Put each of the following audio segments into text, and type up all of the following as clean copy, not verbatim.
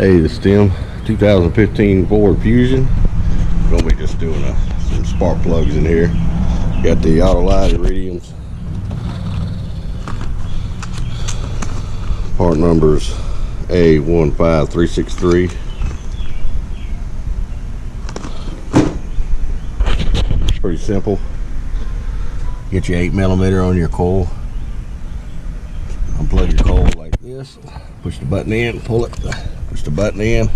Hey, this is Tim, 2015 Ford Fusion. Gonna be just doing some spark plugs in here. Got the Autolite Iridiums. Part numbers A15363. Pretty simple. Get your 8mm on your coil. Unplug your coil like this. Push the button in, pull it. Push the button in.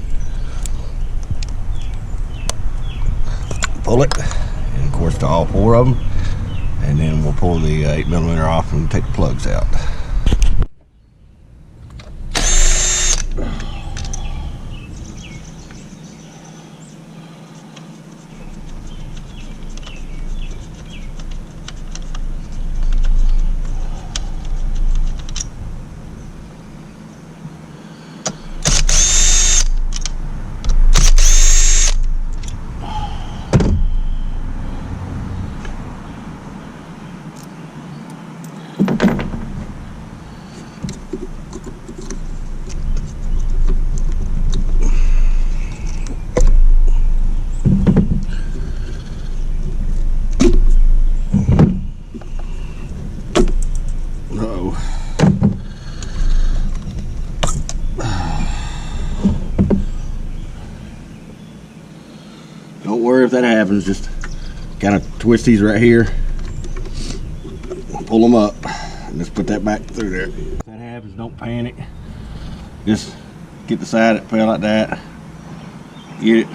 Pull it. And of course to all four of them. And then we'll pull the 8mm off and take the plugs out. Don't worry if that happens, just kind of twist these right here, pull them up, and just put that back through there. If that happens, don't panic. Just get the side that fell like that, get it,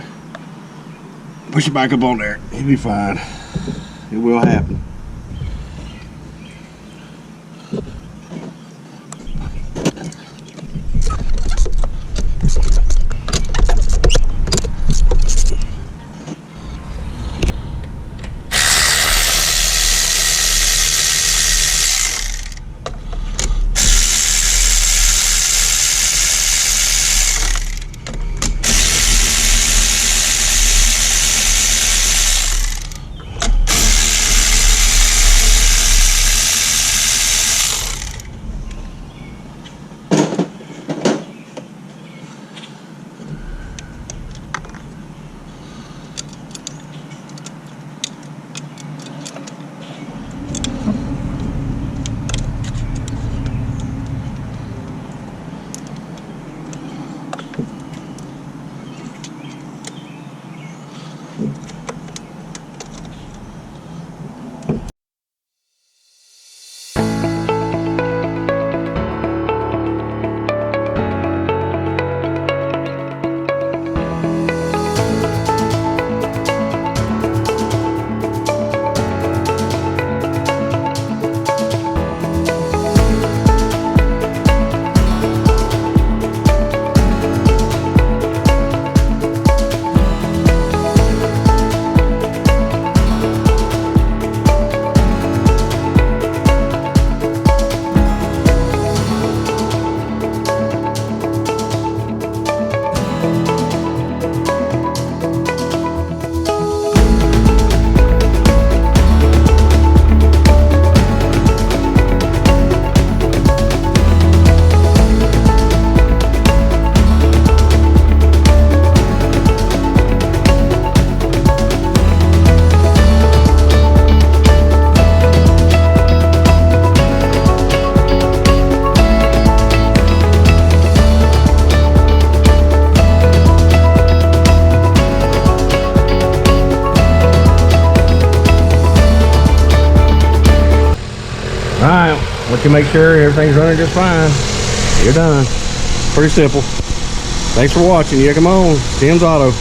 push it back up on there. It'll be fine. It will happen. Alright, let you make sure everything's running just fine. You're done. Pretty simple. Thanks for watching. Yeah, come on. Tim's Auto.